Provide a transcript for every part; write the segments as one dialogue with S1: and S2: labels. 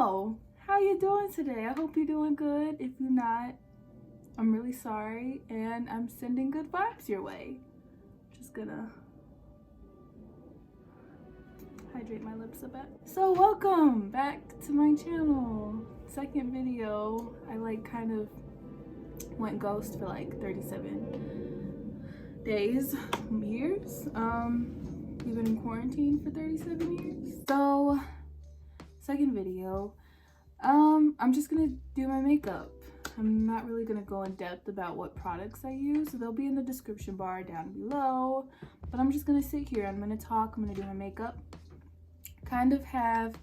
S1: Hello, how you doing today? I hope you're doing good. If you're not, I'm really sorry, and I'm sending good vibes your way. Just gonna hydrate my lips a bit. So welcome back to my channel. Second video. I kind of went ghost for 37 days, years. We've been in quarantine for 37 years. So second video. I'm just gonna do my makeup. I'm not really gonna go in depth about what products I use. They'll be in the description bar down below. But I'm just gonna sit here. I'm gonna talk. I'm gonna do my makeup. Kind of have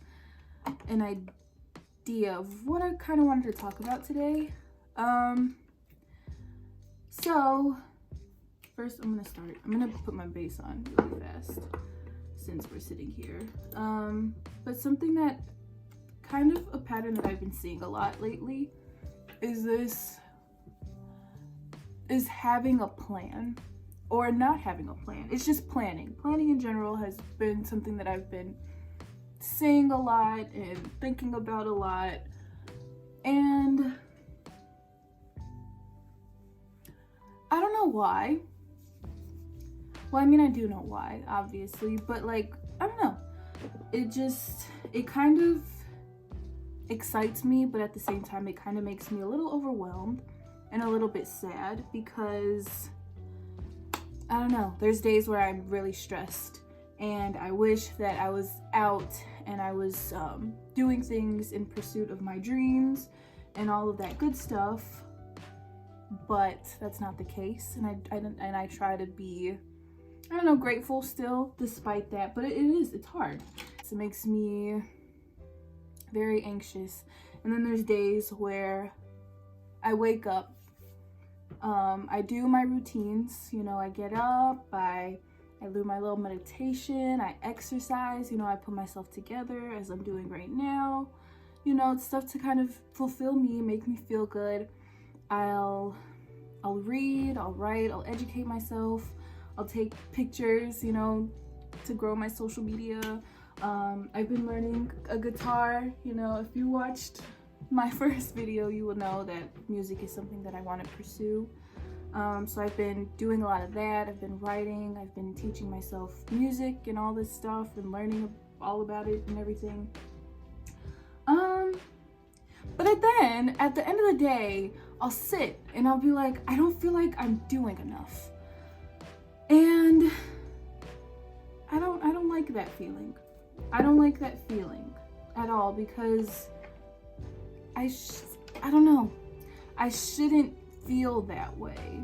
S1: an idea of what I kind of wanted to talk about today. So first I'm gonna put my base on really fast since we're sitting here. But something that kind of a pattern that I've been seeing a lot lately is having a plan or not having a plan. It's just planning. Planning in general has been something that I've been seeing a lot and thinking about a lot. And I don't know why. Well, I mean, I do know why, obviously, but I don't know. It kind of excites me, but at the same time, it kind of makes me a little overwhelmed and a little bit sad because, I don't know, there's days where I'm really stressed and I wish that I was out and I was doing things in pursuit of my dreams and all of that good stuff, but that's not the case. And I try to be, I don't know, grateful still despite that, but it's hard. So it makes me very anxious. And then there's days where I wake up, I do my routines, I get up, I do my little meditation, I exercise, I put myself together as I'm doing right now, it's stuff to kind of fulfill me, make me feel good. I'll read, I'll write, I'll educate myself, I'll take pictures, to grow my social media. I've been learning a guitar. If you watched my first video, you will know that music is something that I want to pursue. So I've been doing a lot of that. I've been writing, I've been teaching myself music and all this stuff and learning all about it and everything. But then at the end of the day, I'll sit and I'll be like, I don't feel like I'm doing enough. And I don't like that feeling. I don't like that feeling at all because I don't know. I shouldn't feel that way,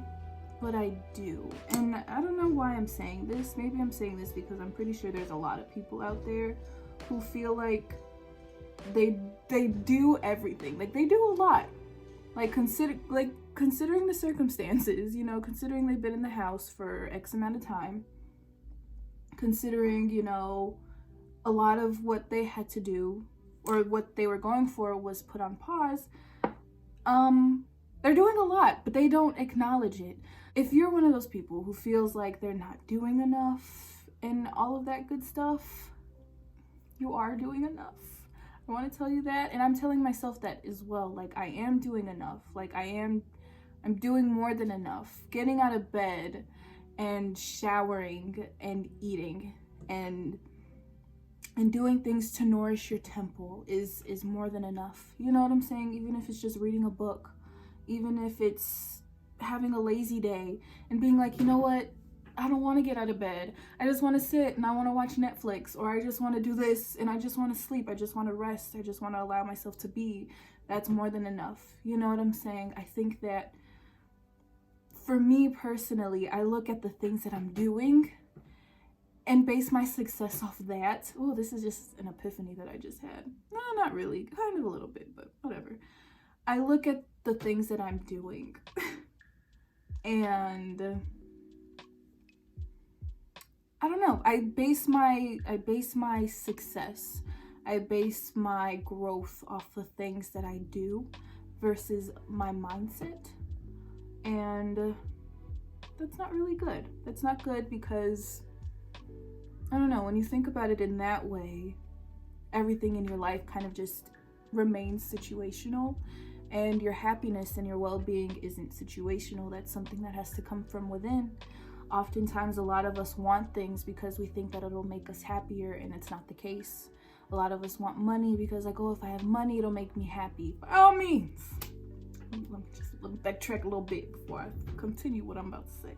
S1: but I do. And I don't know why I'm saying this. Maybe I'm saying this because I'm pretty sure there's a lot of people out there who feel like they do everything. They do a lot. Considering the circumstances, considering they've been in the house for X amount of time, considering, a lot of what they had to do or what they were going for was put on pause, they're doing a lot, but they don't acknowledge it. If you're one of those people who feels like they're not doing enough and all of that good stuff, you are doing enough. I want to tell you that, and I'm telling myself that as well. I am doing enough. I'm doing more than enough. Getting out of bed and showering and eating and doing things to nourish your temple is more than enough. You know what I'm saying? Even if it's just reading a book, even if it's having a lazy day and being like, you know what? I don't want to get out of bed. I just want to sit and I want to watch Netflix, or I just want to do this and I just want to sleep. I just want to rest. I just want to allow myself to be. That's more than enough. You know what I'm saying? I think that for me personally, I look at the things that I'm doing and base my success off that. Oh, this is just an epiphany that I just had. No, not really. Kind of a little bit, but whatever. I look at the things that I'm doing and I don't know. I base my success. I base my growth off the things that I do versus my mindset. And that's not really good. That's not good because, I don't know, when you think about it in that way, everything in your life kind of just remains situational, and your happiness and your well-being isn't situational. That's something that has to come from within. Oftentimes, a lot of us want things because we think that it'll make us happier, and it's not the case. A lot of us want money because, like, oh, if I have money, it'll make me happy. By all means. Let me backtrack a little bit before I continue what I'm about to say.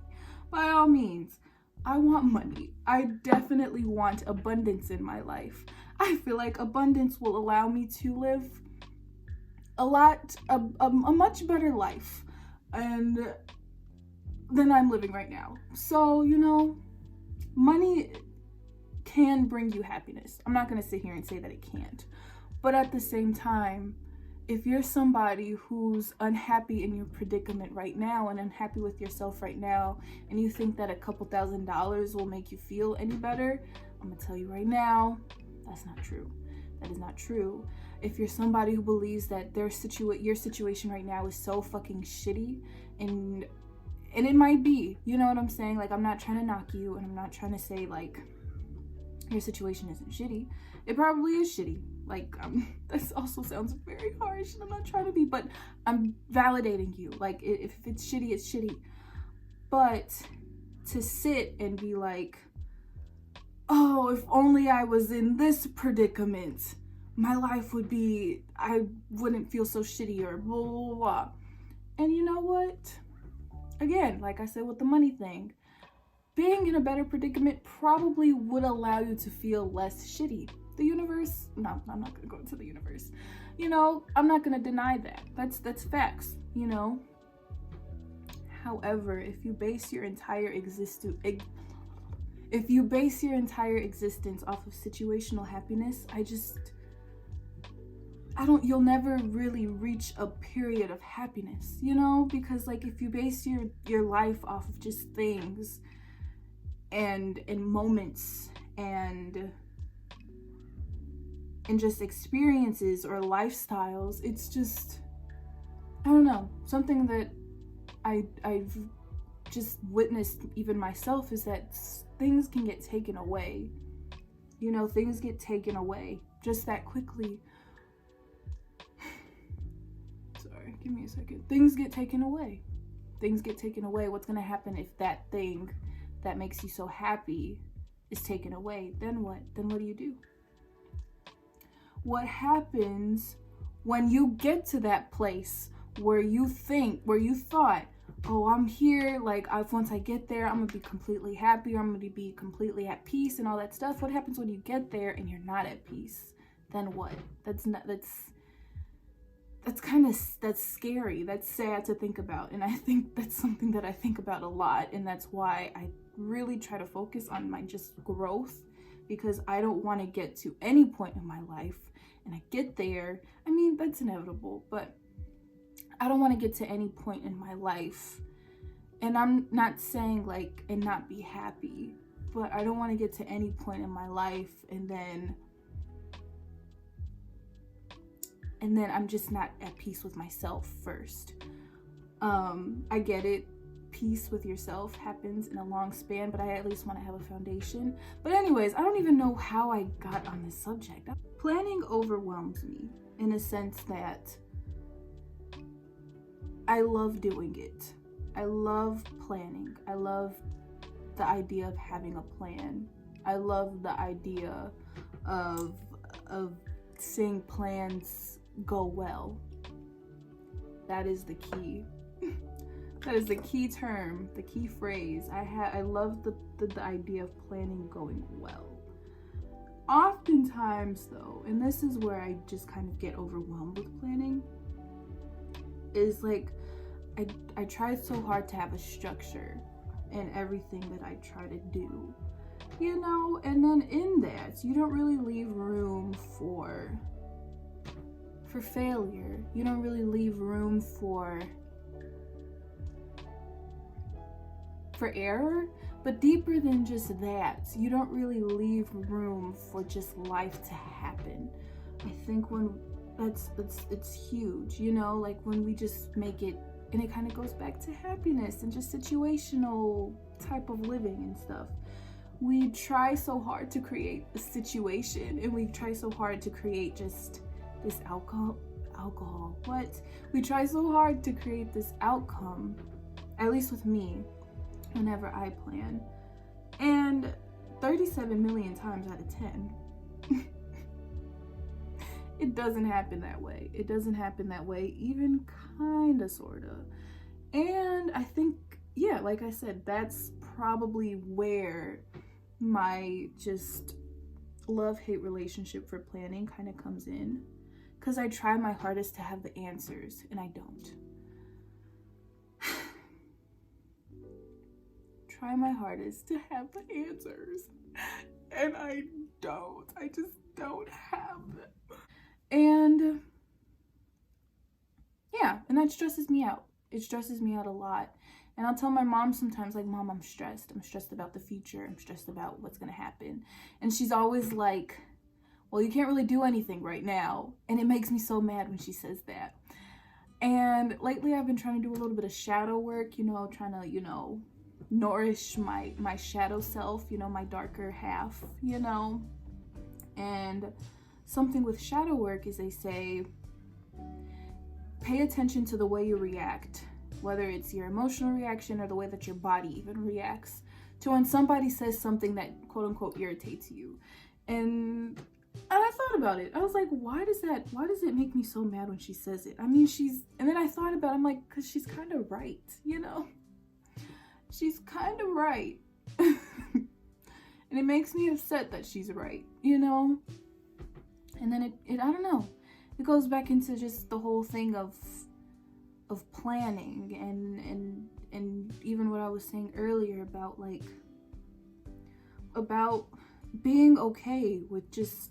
S1: By all means, I want money. I definitely want abundance in my life. I feel like abundance will allow me to live a much better life and than I'm living right now. So, you know, money can bring you happiness. I'm not going to sit here and say that it can't. But at the same time, if you're somebody who's unhappy in your predicament right now and unhappy with yourself right now, and you think that a couple $1,000s will make you feel any better, I'm gonna tell you right now, that's not true. That is not true. If you're somebody who believes that your situation right now is so fucking shitty, and it might be, you know what I'm saying? Like, I'm not trying to knock you, and I'm not trying to say, like, your situation isn't shitty. It probably is shitty. Like, this also sounds very harsh, and I'm not trying to be, but I'm validating you. Like, if it's shitty, it's shitty. But to sit and be like, oh, if only I was in this predicament, my life would be, I wouldn't feel so shitty, or blah, blah, blah. And you know what? Again, like I said with the money thing, being in a better predicament probably would allow you to feel less shitty. The universe, no, I'm not gonna go into the universe. You know, I'm not gonna deny that. That's facts, you know. However, if you base your entire existence off of situational happiness, you'll never really reach a period of happiness, you know, because, like, if you base your life off of just things and moments and just experiences or lifestyles, it's just, I don't know, something that I've just witnessed even myself is that things can get taken away. You know, things get taken away just that quickly. Sorry, give me a second. Things get taken away. Things get taken away. What's gonna happen if that thing that makes you so happy is taken away? Then what? Then what do you do? What happens when you get to that place where you thought, oh, I'm here, like, once I get there, I'm gonna be completely happy, or I'm gonna be completely at peace and all that stuff? What happens when you get there and you're not at peace? Then what? That's scary. That's sad to think about. And I think that's something that I think about a lot. And that's why I really try to focus on my just growth, because I don't want to get to any point in my life and I get there. I mean, that's inevitable, but I don't want to get to any point in my life, and I'm not saying, like, and not be happy, but I don't want to get to any point in my life and then I'm just not at peace with myself first. I get it. Peace with yourself happens in a long span, but I at least want to have a foundation. But anyways, I don't even know how I got on this subject. Planning overwhelms me in a sense that I love doing it. I love planning. I love the idea of having a plan. I love the idea of seeing plans go well. That is the key. That is the key term, the key phrase. I love the idea of planning going well. Oftentimes though, and this is where I just kind of get overwhelmed with planning, is like I try so hard to have a structure in everything that I try to do, you know, and then in that you don't really leave room for failure. You don't really leave room for error. But deeper than just that, you don't really leave room for just life to happen. I think when it's huge, you know, like when we just make it, and it kind of goes back to happiness and just situational type of living and stuff. We try so hard to create a situation, and we try so hard to create just this alcohol, what? We try so hard to create this outcome, at least with me, whenever I plan. And 37 million times out of 10, it doesn't happen that way. It doesn't happen that way, even kinda, sorta. And I think, yeah, like I said, that's probably where my just love-hate relationship for planning kind of comes in. Because I try my hardest to have the answers, and I don't. Try my hardest to have the answers, and I don't. I just don't have them. And yeah, and that stresses me out. It stresses me out a lot. And I'll tell my mom sometimes, like, Mom, I'm stressed. I'm stressed about the future. I'm stressed about what's gonna happen. And she's always like, well, you can't really do anything right now. And it makes me so mad when she says that. And lately I've been trying to do a little bit of shadow work, you know, trying to, you know, nourish my shadow self, you know, my darker half, you know. And something with shadow work is they say, pay attention to the way you react, whether it's your emotional reaction or the way that your body even reacts to when somebody says something that quote unquote irritates you. And I thought about it. I was like, why does it make me so mad when she says it? I mean, and then I thought about it, I'm like, because she's kind of right, you know? She's kind of right. And it makes me upset that she's right, you know? And then it I don't know. It goes back into just the whole thing of planning and even what I was saying earlier about being okay with just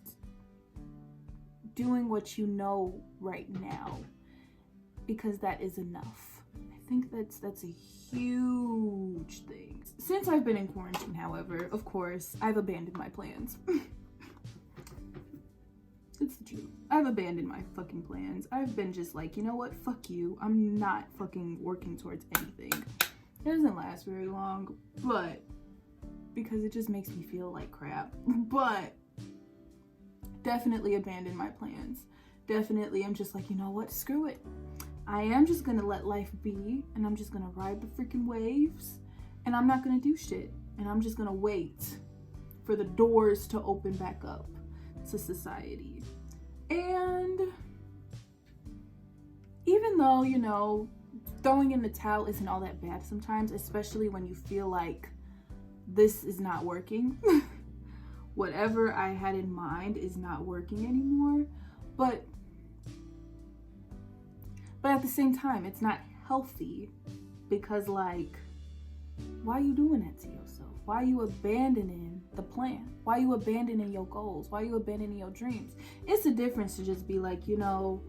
S1: doing what you know right now, because that is enough. I think that's a huge thing. Since I've been in quarantine, however, of course, I've abandoned my plans. It's the truth. I've abandoned my fucking plans. I've been just like, you know what? Fuck you. I'm not fucking working towards anything. It doesn't last very long, but because it just makes me feel like crap. But definitely abandoned my plans. Definitely, I'm just like, you know what? Screw it. I am just gonna let life be, and I'm just gonna ride the freaking waves, and I'm not gonna do shit. And I'm just gonna wait for the doors to open back up to society. And even though, you know, throwing in the towel isn't all that bad sometimes, especially when you feel like this is not working. Whatever I had in mind is not working anymore. But at the same time, it's not healthy, because like, why are you doing that to yourself? Why are you abandoning the plan? Why are you abandoning your goals? Why are you abandoning your dreams? It's a difference to just be like, you know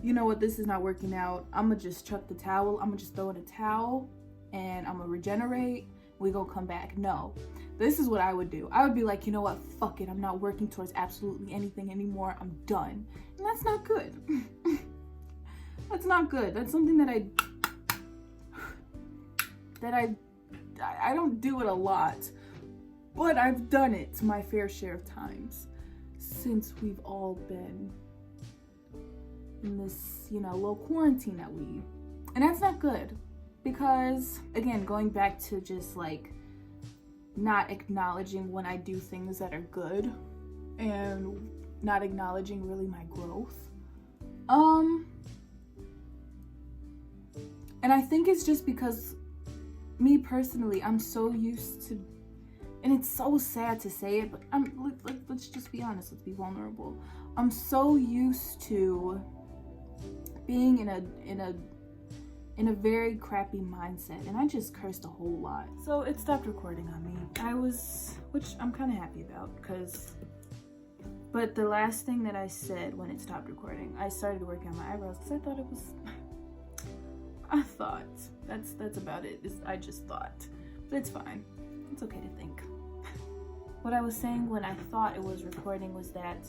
S1: what, this is not working out. I'm gonna just chuck the towel. I'm gonna just throw in a towel and I'm gonna regenerate. We gonna come back. No, this is what I would do. I would be like, you know what, fuck it. I'm not working towards absolutely anything anymore. I'm done. And that's not good. That's not good. That's something that I don't do it a lot, but I've done it my fair share of times since we've all been in this, you know, little quarantine and that's not good, because again, going back to just like not acknowledging when I do things that are good and not acknowledging really my growth. And I think it's just because me personally, I'm so used to, and it's so sad to say it, but let's just be honest, let's be vulnerable. I'm so used to being in a very crappy mindset, and I just cursed a whole lot. So it stopped recording on me. Which I'm kind of happy about, but the last thing that I said when it stopped recording, I started working on my eyebrows because I thought that's about it. I just thought, but it's fine. It's okay to think. What I was saying when I thought it was recording was that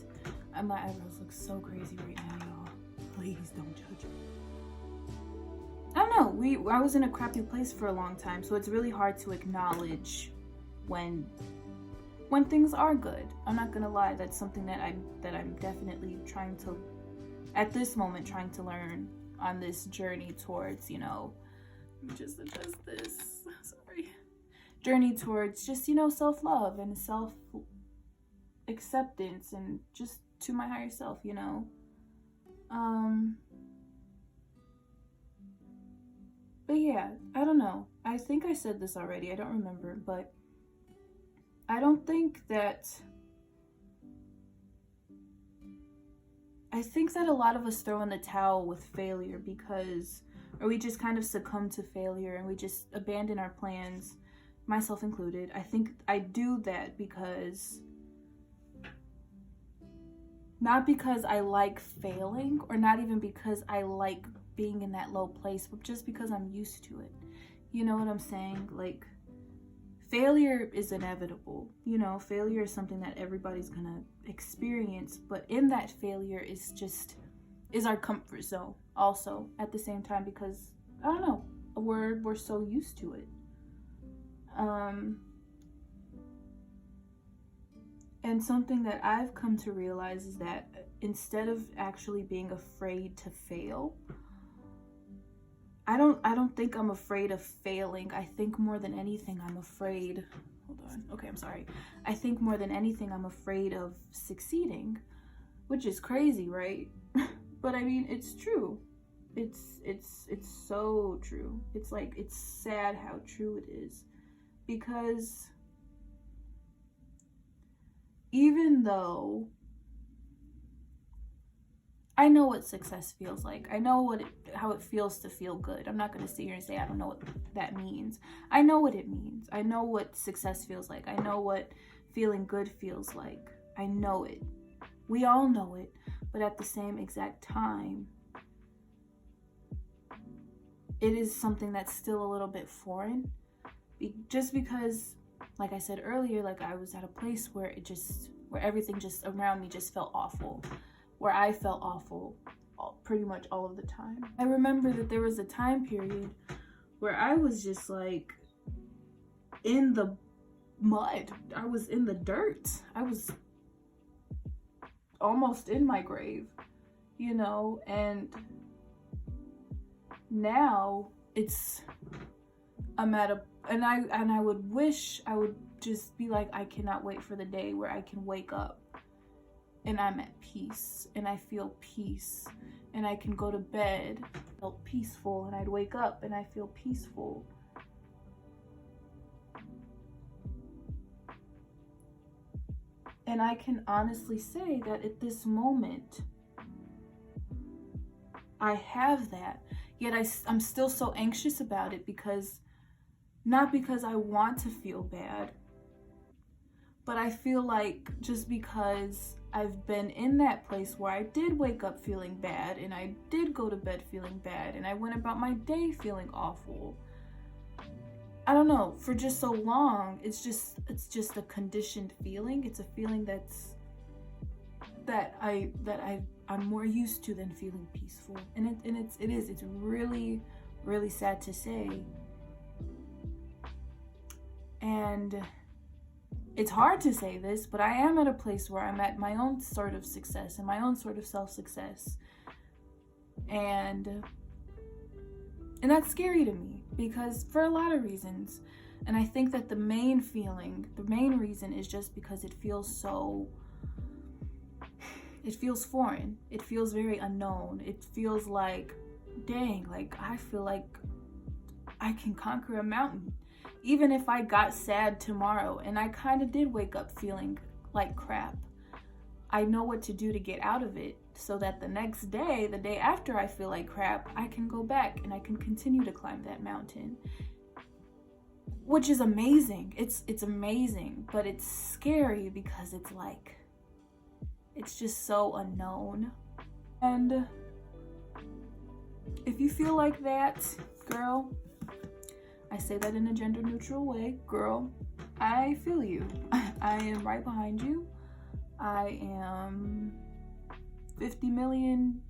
S1: my eyebrows look so crazy right now, y'all. Please don't judge me. I don't know. I was in a crappy place for a long time, so it's really hard to acknowledge when things are good. I'm not gonna lie. That's something that I'm definitely trying to at this moment trying to learn on this journey towards, you know, just adjust this, sorry, journey towards just, you know, self-love and self-acceptance and just to my higher self, you know. But yeah, I don't know. I think I said this already, I don't remember, but I don't think that, I think that a lot of us throw in the towel with failure because, or we just kind of succumb to failure and we just abandon our plans, myself included. I think I do that because, not because I like failing or not even because I like being in that low place, but just because I'm used to it. You know what I'm saying? Like, failure is inevitable. You know, failure is something that everybody's gonna experience, but in that failure is our comfort zone also at the same time, because I don't know, we're so used to it. And something that I've come to realize is that instead of actually being afraid to fail, I don't think I'm afraid of failing. I think more than anything I'm afraid, hold on, okay, I'm sorry. I think more than anything I'm afraid of succeeding, which is crazy, right? But I mean, it's true. It's so true. It's like, it's sad how true it is, because even though I know what success feels like, I know how it feels to feel good. I'm not going to sit here and say I don't know what that means. I know what it means. I know what success feels like. I know what feeling good feels like. I know it. We all know it. But at the same exact time, it is something that's still a little bit foreign. Just because, like I said earlier, like I was at a place where where everything just around me just felt awful. Where I felt awful pretty much all of the time. I remember that there was a time period where I was just like in the mud. I was in the dirt. I was almost in my grave, you know, and now I'm at a, and I would wish I would just be like, I cannot wait for the day where I can wake up and I'm at peace and I feel peace and I can go to bed, feel peaceful, and I'd wake up and I feel peaceful. And I can honestly say that at this moment, I have that, yet I'm still so anxious about it, because not because I want to feel bad, but I feel like just because I've been in that place where I did wake up feeling bad and I did go to bed feeling bad and I went about my day feeling awful. I don't know, for just so long, it's just a conditioned feeling. It's a feeling that I'm more used to than feeling peaceful. And it's really, really sad to say. And it's hard to say this, but I am at a place where I'm at my own sort of success and my own sort of self-success. And that's scary to me, because for a lot of reasons. And I think that the main reason is just because it feels foreign. It feels very unknown. It feels like, dang, like I feel like I can conquer a mountain. Even if I got sad tomorrow and I kind of did wake up feeling like crap, I know what to do to get out of it, so that the next day, the day after I feel like crap, I can go back and I can continue to climb that mountain. Which is amazing. It's amazing, but it's scary because it's like, it's just so unknown. And if you feel like that, girl, I say that in a gender neutral way, girl, I feel you. I am right behind you. I am 50 million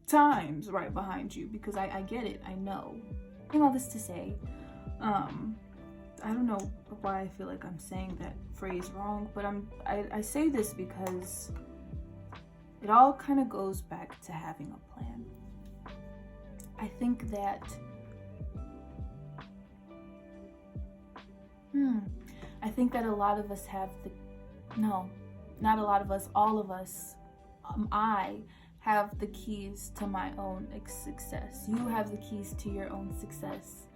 S1: times right behind you, because I get it. I know. And all this to say, I don't know why I feel like I'm saying that phrase wrong, but I say this because it all kind of goes back to having a plan. I think that a lot of us have not a lot of us, all of us, I have the keys to my own success. You have the keys to your own success.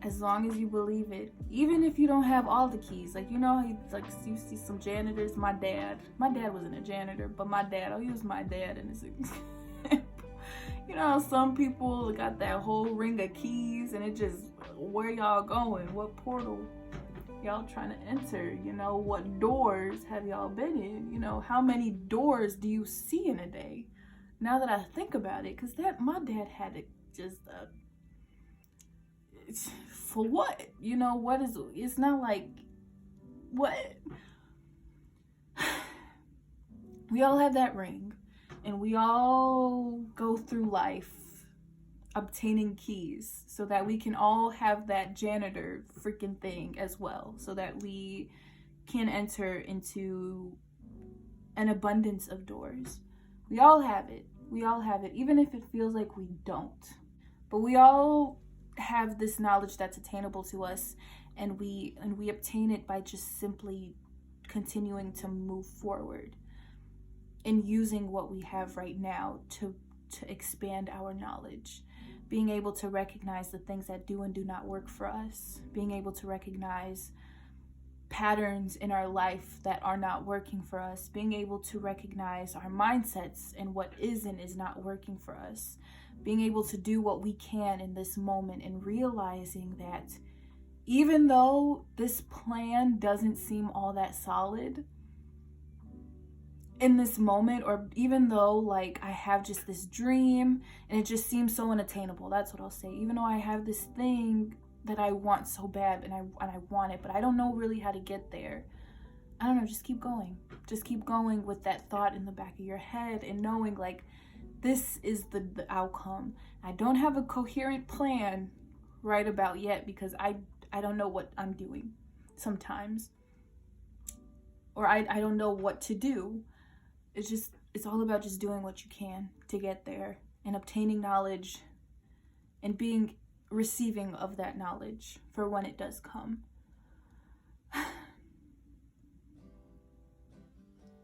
S1: As long as you believe it, even if you don't have all the keys. Like, you know, you see some janitors. My dad wasn't a janitor, but I'll use my dad in this example. You know, some people got that whole ring of keys, and it just, where y'all going? What portal y'all trying to enter? You know, what doors have y'all been in? You know, how many doors do you see in a day? Now that I think about it, because my dad had it just for what? You know, what is, it's not like, what? We all have that ring, and we all go through life obtaining keys so that we can all have that janitor freaking thing as well, so that we can enter into an abundance of doors. We all have it. We all have it, even if it feels like we don't. But we all have this knowledge that's attainable to us, and we obtain it by just simply continuing to move forward and using what we have right now to expand our knowledge. Being able to recognize the things that do and do not work for us. Being able to recognize patterns in our life that are not working for us. Being able to recognize our mindsets and what is and is not working for us. Being able to do what we can in this moment, and realizing that even though this plan doesn't seem all that solid in this moment, or even though like I have just this dream and it just seems so unattainable, that's what I'll say. Even though I have this thing that I want so bad, and I want it, but I don't know really how to get there. I don't know, just keep going. Just keep going with that thought in the back of your head, and knowing like this is the outcome. I don't have a coherent plan right about yet, because I don't know what I'm doing sometimes, or I don't know what to do. It's all about just doing what you can to get there, and obtaining knowledge, and being receiving of that knowledge for when it does come.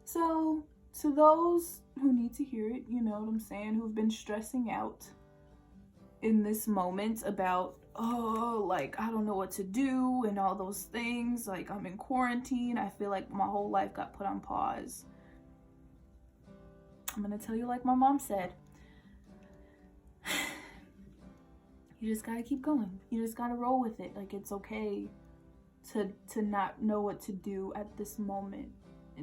S1: So to those who need to hear it, you know what I'm saying, who've been stressing out in this moment about, oh, like, I don't know what to do and all those things, like, I'm in quarantine, I feel like my whole life got put on pause. I'm gonna tell you like my mom said, you just gotta keep going. You just gotta roll with it. Like, it's okay to not know what to do at this moment.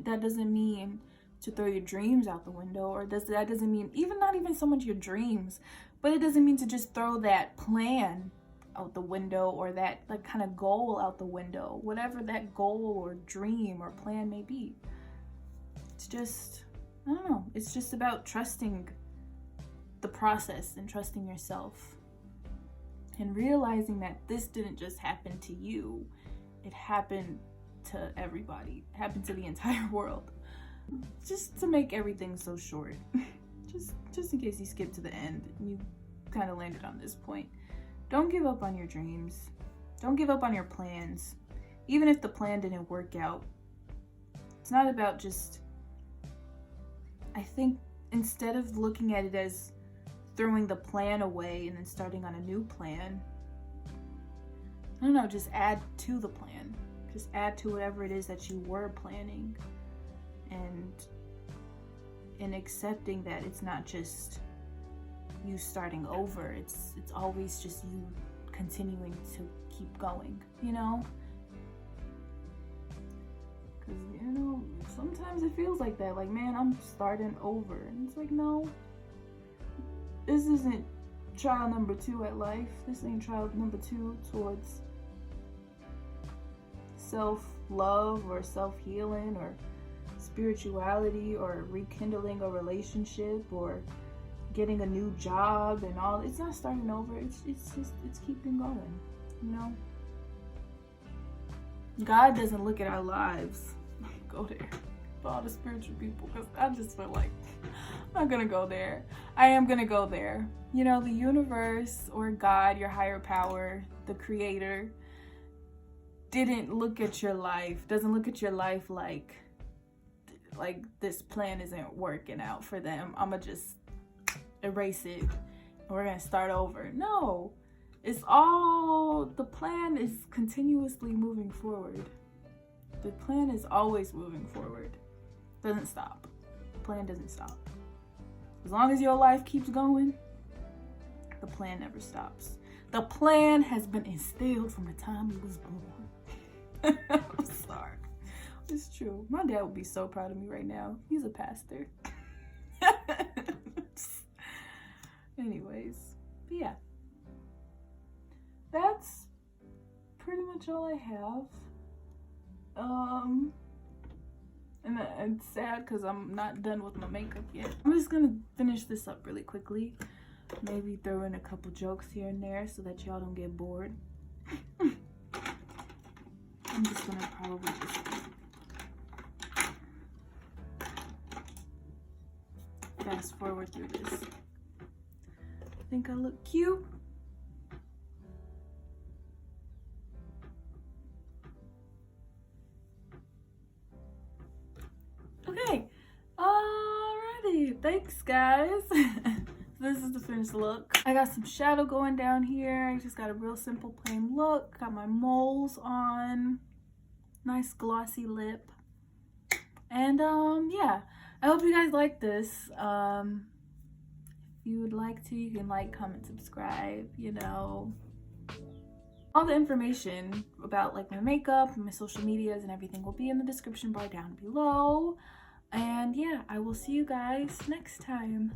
S1: That doesn't mean to throw your dreams out the window, or that doesn't mean not even so much your dreams, but it doesn't mean to just throw that plan out the window, or that like kind of goal out the window, whatever that goal or dream or plan may be. It's just, I don't know, it's just about trusting the process and trusting yourself, and realizing that this didn't just happen to you, it happened to everybody, it happened to the entire world. Just to make everything so short, just in case you skipped to the end and you kind of landed on this point, don't give up on your dreams. Don't give up on your plans. Even if the plan didn't work out, it's not about just, I think instead of looking at it as throwing the plan away and then starting on a new plan, I don't know, just add to the plan. Just add to whatever it is that you were planning, and accepting that it's not just you starting over, it's always just you continuing to keep going, you know? Because, you know, sometimes it feels like that, like, man, I'm starting over, and it's like, no, this isn't trial number 2 at life. This ain't trial number 2 towards self-love or self-healing or spirituality or rekindling a relationship or getting a new job and all. It's not starting over. It's keeping going, you know? God doesn't look at our lives. Go there. For all the spiritual people, because I just feel like I'm not gonna go there. I am gonna go there. You know, the universe or God, your higher power, the creator, didn't look at your life, doesn't look at your life like this plan isn't working out for them. I'ma just erase it and we're gonna start over. No, it's all, the plan is continuously moving forward. The plan is always moving forward. Doesn't stop. The plan doesn't stop. As long as your life keeps going, the plan never stops. The plan has been instilled from the time you was born. I'm sorry. It's true. My dad would be so proud of me right now. He's a pastor. Anyways, but yeah. That's pretty much all I have. And it's sad because I'm not done with my makeup yet. I'm just gonna finish this up really quickly. Maybe throw in a couple jokes here and there so that y'all don't get bored. I'm just gonna probably just fast forward through this. I think I look cute. Okay, alrighty, thanks guys. This is the finished look. I got some shadow going down here. I just got a real simple plain look. Got my moles on. Nice glossy lip. And yeah, I hope you guys like this. If you would like to, you can like, comment, subscribe, you know. All the information about like my makeup and my social medias and everything will be in the description bar down below. And yeah, I will see you guys next time.